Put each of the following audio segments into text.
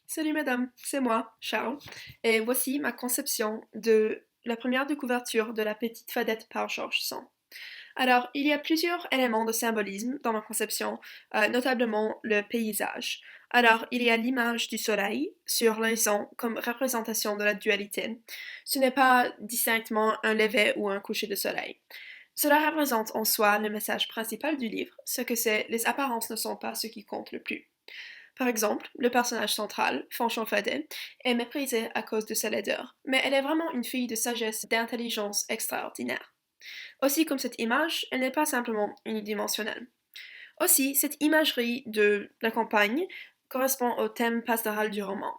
Salut madame, c'est moi, Charles, et voici ma conception de la première de couverture de La Petite Fadette par George Sand. Alors, il y a plusieurs éléments de symbolisme dans ma conception, notablement le paysage. Alors, il y a l'image du soleil sur l'horizon comme représentation de la dualité. Ce n'est pas distinctement un lever ou un coucher de soleil. Cela représente en soi le message principal du livre, ce que c'est les apparences ne sont pas ce qui compte le plus. Par exemple, le personnage central, Fanchon Fadet, est méprisée à cause de sa laideur, mais elle est vraiment une fille de sagesse et d'intelligence extraordinaire. Aussi, comme cette image, elle n'est pas simplement unidimensionnelle. Aussi, cette imagerie de la campagne correspond au thème pastoral du roman.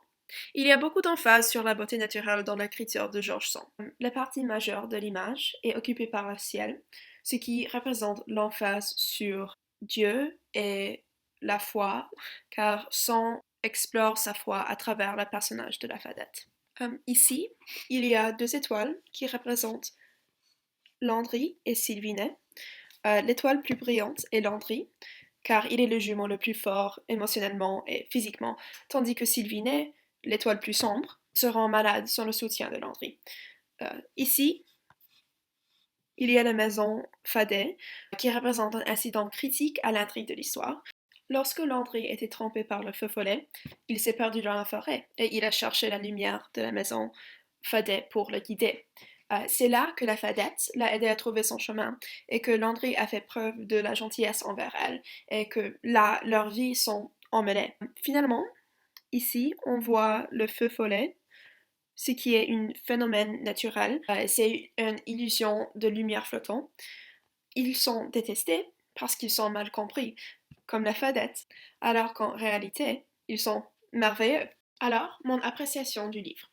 Il y a beaucoup d'emphase sur la beauté naturelle dans l'écriture de George Sand. La partie majeure de l'image est occupée par le ciel, ce qui représente l'emphase sur Dieu et la foi, car Sand explore sa foi à travers le personnage de la Fadette. Ici, il y a deux étoiles qui représentent Landry et Sylvinet. L'étoile plus brillante est Landry, car il est le jumeau le plus fort émotionnellement et physiquement, tandis que Sylvinet, l'étoile plus sombre, se rend malade sans le soutien de Landry. Ici, il y a la maison Fadet, qui représente un incident critique à l'intrigue de l'histoire. Lorsque Landry était trompé par le feu follet, il s'est perdu dans la forêt et il a cherché la lumière de la maison Fadet pour le guider. C'est là que la Fadette l'a aidé à trouver son chemin et que Landry a fait preuve de la gentillesse envers elle et que là, leurs vies sont emmêlées. Finalement, ici, on voit le feu follet, ce qui est un phénomène naturel. C'est une illusion de lumière flottant. Ils sont détestés parce qu'ils sont mal compris, comme la Fadette, alors qu'en réalité, ils sont merveilleux. Alors, mon appréciation du livre.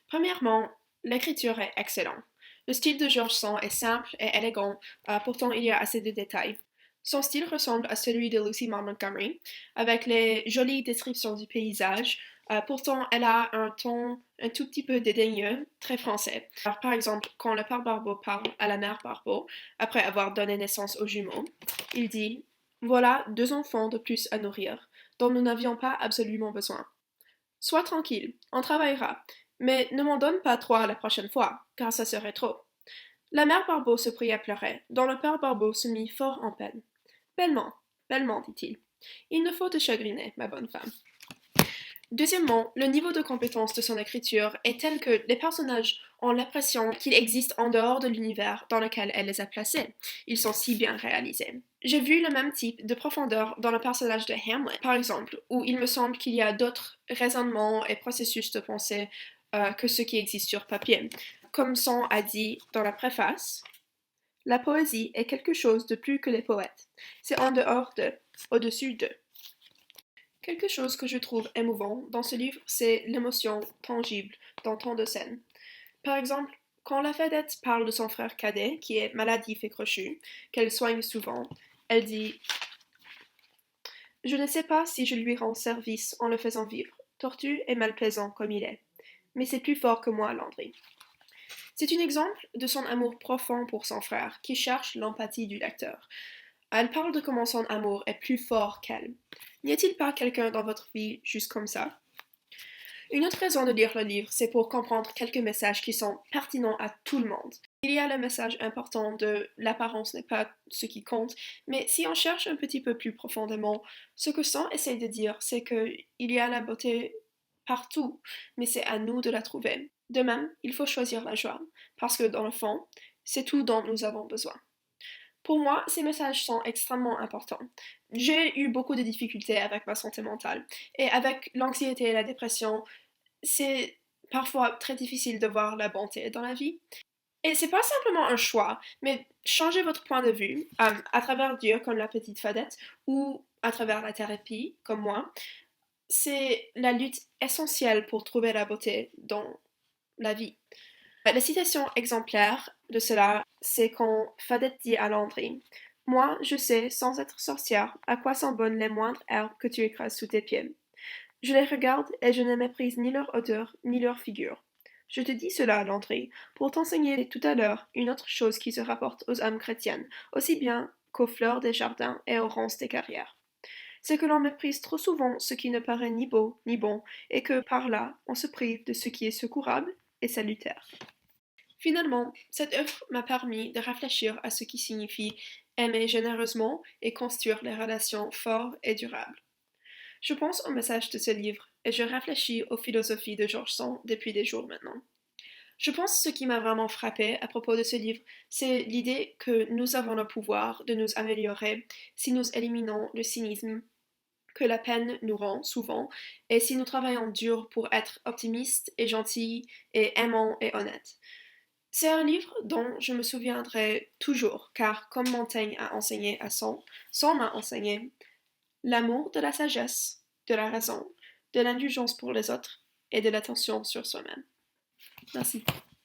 Premièrement, l'écriture est excellente. Le style de George Sand est simple et élégant, pourtant il y a assez de détails. Son style ressemble à celui de Lucy Maud Montgomery, avec les jolies descriptions du paysage. Pourtant, elle a un ton un tout petit peu dédaigneux, très français. Alors, par exemple, quand le père Barbeau parle à la mère Barbeau, après avoir donné naissance aux jumeaux, il dit: Voilà deux enfants de plus à nourrir, dont nous n'avions pas absolument besoin. Sois tranquille, on travaillera, mais ne m'en donne pas trois la prochaine fois, car ça serait trop. La mère Barbeau se prit à pleurer, dont le père Barbeau se mit fort en peine. Bellement, bellement, dit-il. Il ne faut te chagriner, ma bonne femme. Deuxièmement, le niveau de compétence de son écriture est tel que les personnages ont l'impression qu'ils existent en dehors de l'univers dans lequel elle les a placés. Ils sont si bien réalisés. J'ai vu le même type de profondeur dans le personnage de Hamlet, par exemple, où il me semble qu'il y a d'autres raisonnements et processus de pensée que ceux qui existent sur papier. Comme Sand a dit dans la préface, la poésie est quelque chose de plus que les poètes. C'est en dehors d'eux, au-dessus d'eux. Quelque chose que je trouve émouvant dans ce livre, c'est l'émotion tangible dans tant de scènes. Par exemple, quand la Fadette parle de son frère cadet, qui est maladif et crochu, qu'elle soigne souvent, elle dit: Je ne sais pas si je lui rends service en le faisant vivre, tortu et malplaisant comme il est. Mais c'est plus fort que moi, Landry. C'est un exemple de son amour profond pour son frère, qui cherche l'empathie du lecteur. Elle parle de comment son amour est plus fort qu'elle. N'y a-t-il pas quelqu'un dans votre vie juste comme ça? Une autre raison de lire le livre, c'est pour comprendre quelques messages qui sont pertinents à tout le monde. Il y a le message important de l'apparence n'est pas ce qui compte, mais si on cherche un petit peu plus profondément, ce que Sand essaye de dire, c'est qu'il y a la beauté partout, mais c'est à nous de la trouver. De même, il faut choisir la joie, parce que dans le fond, c'est tout dont nous avons besoin. Pour moi, ces messages sont extrêmement importants. J'ai eu beaucoup de difficultés avec ma santé mentale, et avec l'anxiété et la dépression, c'est parfois très difficile de voir la bonté dans la vie. Et c'est pas simplement un choix, mais changer votre point de vue à travers Dieu comme la petite Fadette ou à travers la thérapie comme moi, c'est la lutte essentielle pour trouver la beauté dans la vie. La citation exemplaire de cela, c'est quand Fadette dit à Landry: Moi, je sais, sans être sorcière, à quoi sont bonnes les moindres herbes que tu écrases sous tes pieds. Je les regarde et je ne méprise ni leur odeur ni leur figure. Je te dis cela, Landry, pour t'enseigner tout à l'heure une autre chose qui se rapporte aux âmes chrétiennes, aussi bien qu'aux fleurs des jardins et aux ronces des carrières. c'est que l'on méprise trop souvent ce qui ne paraît ni beau ni bon, et que par là, on se prive de ce qui est secourable et salutaire. Finalement, cette œuvre m'a permis de réfléchir à ce qui signifie aimer généreusement et construire des relations fortes et durables. Je pense au message de ce livre et je réfléchis aux philosophies de George Sand depuis des jours maintenant. Je pense que ce qui m'a vraiment frappé à propos de ce livre, c'est l'idée que nous avons le pouvoir de nous améliorer si nous éliminons le cynisme que la peine nous rend souvent et si nous travaillons dur pour être optimistes et gentils et aimants et honnêtes. C'est un livre dont je me souviendrai toujours, car comme Montaigne a enseigné à Sand m'a enseigné l'amour de la sagesse, de la raison, de l'indulgence pour les autres et de l'attention sur soi-même. Merci.